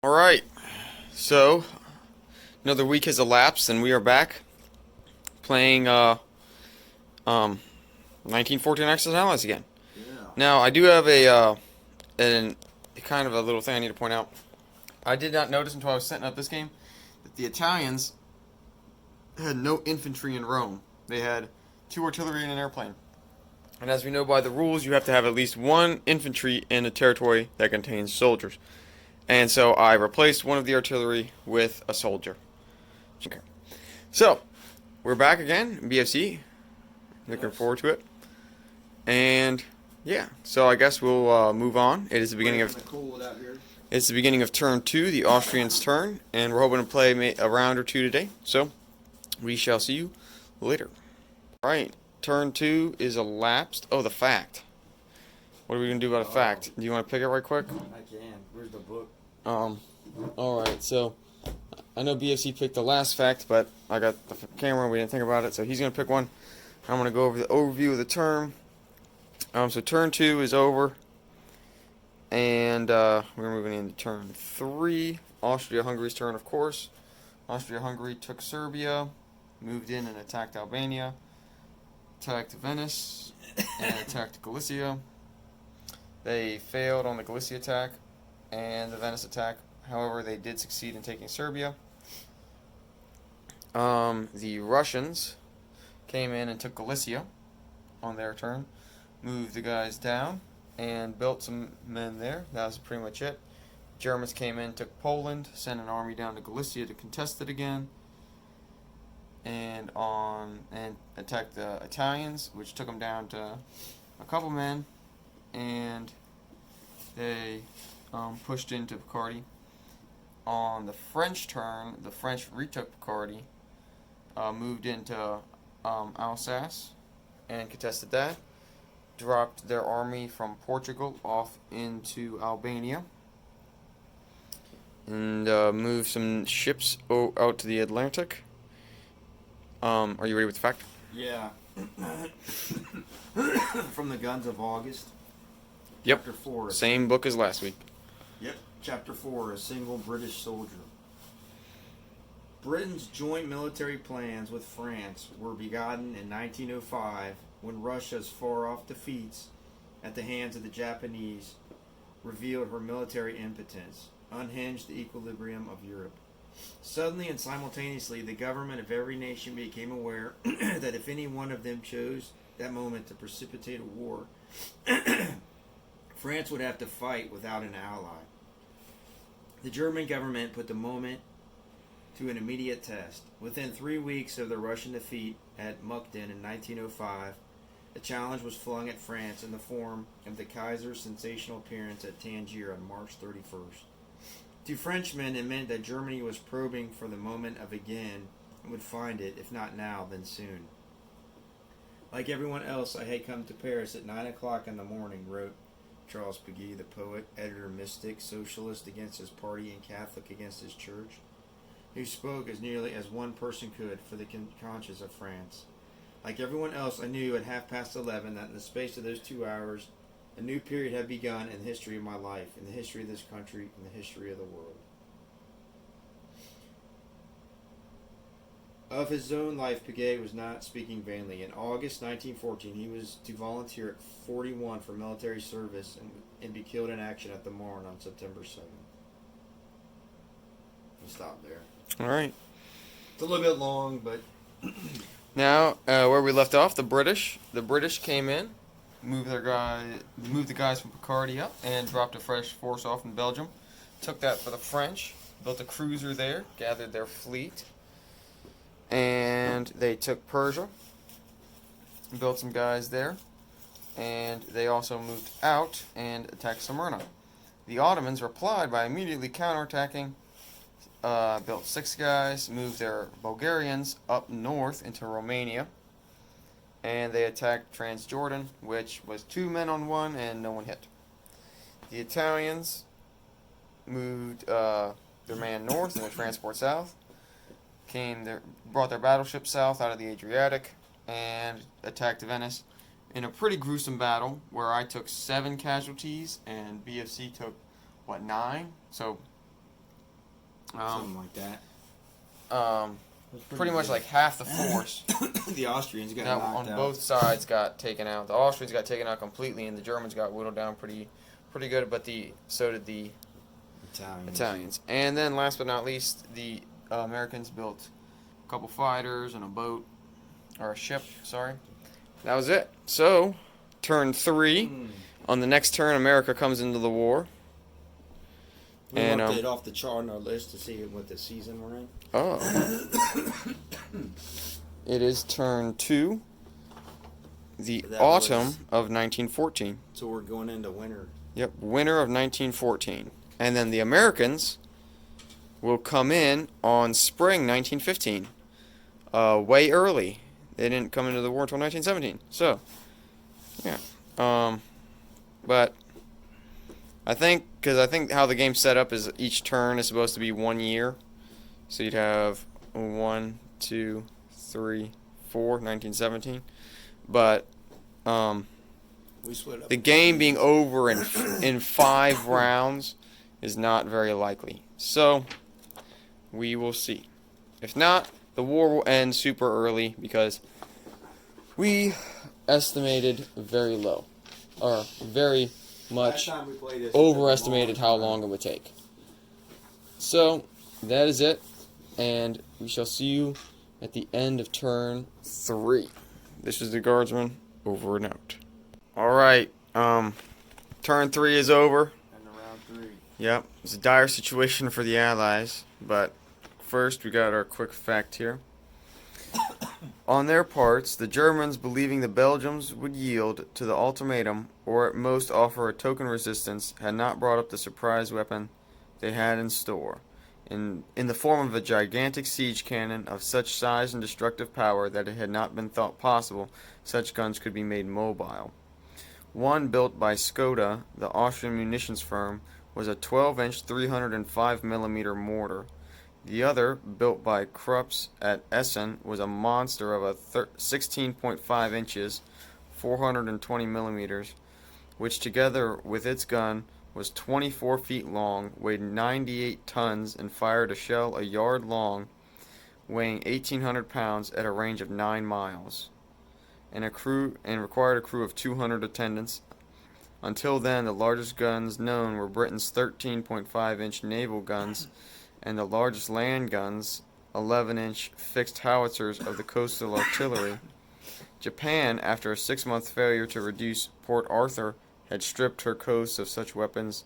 Alright, so another week has elapsed and we are back playing 1914 Axis Allies again. Yeah. Now, I do have a kind of a little thing I need to point out. I did not notice until I was setting up this game that the Italians had no infantry in Rome. They had 2 artillery and an airplane. And as we know by the rules, you have to have at least 1 infantry in a territory that contains soldiers. And so I replaced one of the artillery with a soldier. Okay. So, we're back again, BFC. Looking forward to it. And yeah, so I guess we'll move on. It is the beginning of it's the beginning of turn 2, the Austrians' turn, and we're hoping to play a round or two today. So, we shall see you later. All right, turn 2 is elapsed. Oh, the fact. What are we gonna do about a fact? Do you want to pick it right quick? I can. Where's the book? Alright, so I know BFC picked the last fact, but I got the camera and we didn't think about it, so he's going to pick one. I'm going to go over the overview of the turn. So turn 2 is over, and we're moving into turn 3. Austria-Hungary's turn, of course. Austria-Hungary took Serbia, moved in and attacked Albania, attacked Venice, and attacked Galicia. They failed on the Galicia attack and the Venice attack. However, they did succeed in taking Serbia. The Russians came in and took Galicia on their turn, moved the guys down, and built some men there. That was pretty much it. Germans came in, took Poland, sent an army down to Galicia to contest it again, and attacked the Italians, which took them down to a couple men, and they pushed into Picardy. On the French turn, the French retook Picardy, moved into Alsace, and contested that. Dropped their army from Portugal off into Albania, and moved some ships out to the Atlantic. Are you ready with the fact? Yeah. From the Guns of August. Yep. Chapter 4. Same book as last week. Yep. Chapter 4, A Single British Soldier. Britain's joint military plans with France were begotten in 1905 when Russia's far-off defeats at the hands of the Japanese revealed her military impotence, unhinged the equilibrium of Europe. Suddenly and simultaneously, the government of every nation became aware that if any one of them chose that moment to precipitate a war, France would have to fight without an ally. The German government put the moment to an immediate test. Within 3 weeks of the Russian defeat at Mukden in 1905, a challenge was flung at France in the form of the Kaiser's sensational appearance at Tangier on March 31st. To Frenchmen, it meant that Germany was probing for the moment of again and would find it, if not now, then soon. Like everyone else, I had come to Paris at 9 o'clock in the morning, wrote Charles Peguy, the poet, editor, mystic, socialist against his party and Catholic against his church, who spoke as nearly as one person could for the conscience of France. Like everyone else, I knew at 11:30 that in the space of those 2 hours, a new period had begun in the history of my life, in the history of this country, in the history of the world. Of his own life, Piguet was not speaking vainly. In August 1914, he was to volunteer at 41 for military service and be killed in action at the Marne on September 7th. I'll stop there. All right. It's a little bit long, but Now, where we left off, the British came in, moved the guys from Picardy up, and dropped a fresh force off in Belgium. Took that for the French, built a cruiser there, gathered their fleet, and they took Persia, built some guys there, and they also moved out and attacked Smyrna. The Ottomans replied by immediately counterattacking. Built 6 guys, moved their Bulgarians up north into Romania, and they attacked Transjordan, which was 2 men on 1 and no one hit. The Italians moved their man north and their transport south, brought their battleship south out of the Adriatic, and attacked Venice in a pretty gruesome battle where I took 7 casualties and BFC took, 9? So something like that. Pretty much like half the force. The Austrians got knocked on out. both sides got taken out. The Austrians got taken out completely, and the Germans got whittled down pretty good. But so did the Italians. And then, last but not least, the Americans built a couple fighters and a boat, or a ship. Sorry, that was it. So, turn 3. On the next turn, America comes into the war. We marked it off the chart on our list to see what the season we're in. Oh. It is turn 2, the autumn of 1914. So we're going into winter. Yep, winter of 1914. And then the Americans will come in on spring 1915. Way early. They didn't come into the war until 1917. So, yeah. But I think how the game's set up is each turn is supposed to be 1 year. So you'd have 1, 2, 3, 4, 1917. But we split up. The game being over in 5 rounds is not very likely. So we will see. If not, the war will end super early because we estimated very low, or very much overestimated how long it would take. So that is it, and we shall see you at the end of turn 3. This is the Guardsman, over and out. Alright, turn 3 is over. And round 3. Yep, it's a dire situation for the Allies, but first we got our quick fact here. On their parts, the Germans, believing the Belgians would yield to the ultimatum, or at most offer a token resistance, had not brought up the surprise weapon they had in store. In the form of a gigantic siege cannon of such size and destructive power that it had not been thought possible such guns could be made mobile. One built by Skoda, the Austrian munitions firm, was a 12-inch 305mm mortar. The other, built by Krupps at Essen, was a monster of 16.5 inches, 420mm, which together with its gun was 24 feet long, weighed 98 tons, and fired a shell a yard long, weighing 1,800 pounds at a range of 9 miles, and required a crew of 200 attendants. Until then, the largest guns known were Britain's 13.5-inch naval guns, and the largest land guns, 11-inch fixed howitzers of the coastal artillery. Japan, after a 6-month failure to reduce Port Arthur, had stripped her coasts of such weapons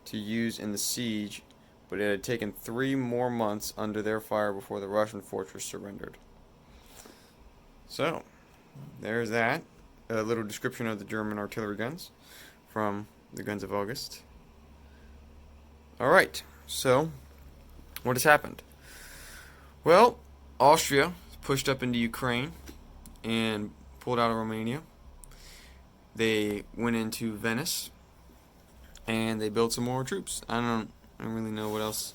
to use in the siege, but it had taken 3 more months under their fire before the Russian fortress surrendered. So, there's that. A little description of the German artillery guns from the Guns of August. Alright, so what has happened? Well, Austria pushed up into Ukraine and pulled out of Romania. They went into Venice and they built some more troops. I don't really know what else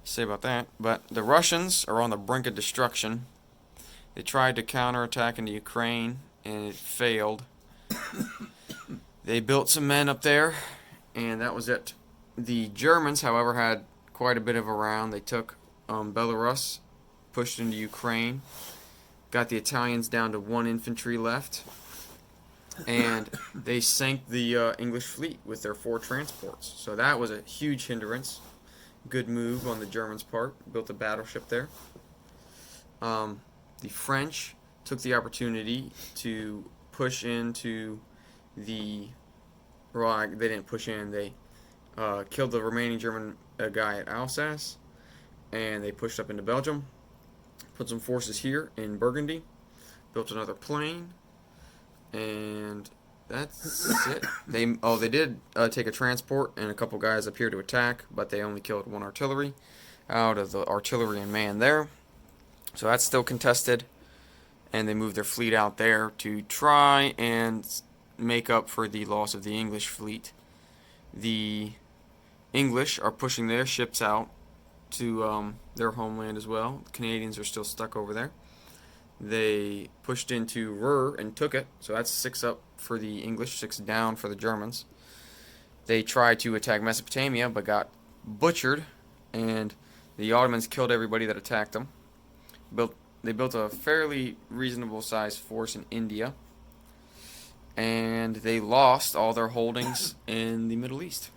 to say about that, but the Russians are on the brink of destruction. They tried to counterattack into Ukraine and it failed. They built some men up there and that was it. The Germans, however, had quite a bit of a round. They took Belarus, pushed into Ukraine, got the Italians down to 1 infantry left, and they sank the English fleet with their 4 transports. So that was a huge hindrance. Good move on the Germans' part. Built a battleship there. The French took the opportunity to push into the... Well, they didn't push in. They killed the remaining German guy at Alsace, and they pushed up into Belgium, put some forces here in Burgundy, built another plane, and that's it. They did take a transport and a couple guys up here to attack, but they only killed 1 artillery out of the artillery and man there. So that's still contested, and they moved their fleet out there to try and make up for the loss of the English fleet. The English are pushing their ships out to their homeland as well. The Canadians are still stuck over there. They pushed into Ruhr and took it, so that's 6 up for the English, 6 down for the Germans. They tried to attack Mesopotamia, but got butchered, and The Ottomans killed everybody that attacked them. They built a fairly reasonable sized force in India. And they lost all their holdings in the Middle East.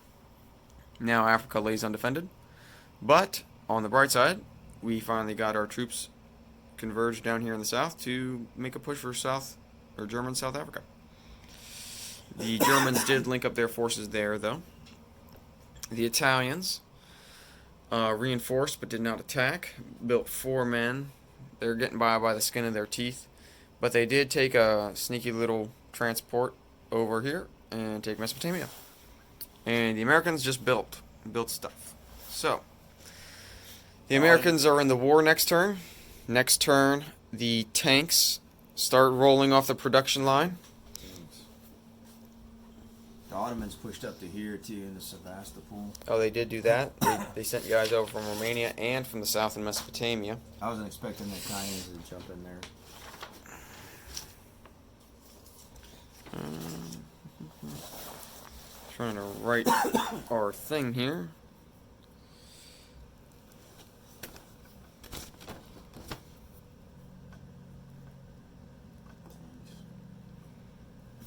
Now Africa lays undefended. But on the bright side, we finally got our troops converged down here in the south to make a push for German South Africa. The Germans did link up their forces there, though. The Italians reinforced but did not attack. Built 4 men. They're getting by the skin of their teeth. But they did take a sneaky little transport over here and take Mesopotamia. And the Americans just built stuff. So, the Americans are in the war next turn. Next turn, the tanks start rolling off the production line. The Ottomans pushed up to here too in the Sevastopol. Oh, they did do that. They sent guys over from Romania and from the south in Mesopotamia. I wasn't expecting the Italians to jump in there. Trying to write our thing here.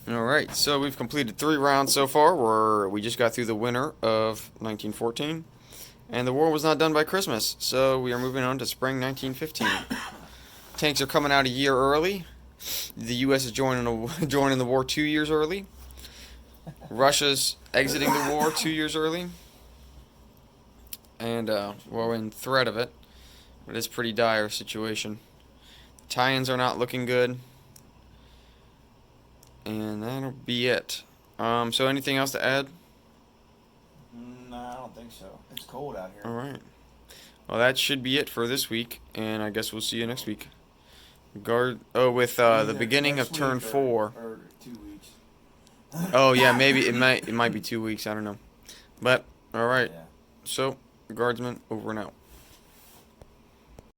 Alright, so we've completed 3 rounds so far. We just got through the winter of 1914. And the war was not done by Christmas, so we are moving on to spring 1915. Tanks are coming out a year early. The U.S. is joining the war 2 years early. Russia's exiting the war 2 years early. And we're in threat of it. It is a pretty dire situation. Italians are not looking good. And that'll be it. So anything else to add? No, I don't think so. It's cold out here. Alright. Well, that should be it for this week. And I guess we'll see you next week. The beginning of turn 4. Or 2 weeks. Oh yeah, maybe it might be 2 weeks. I don't know. But all right. Yeah. So, guardsmen over and out.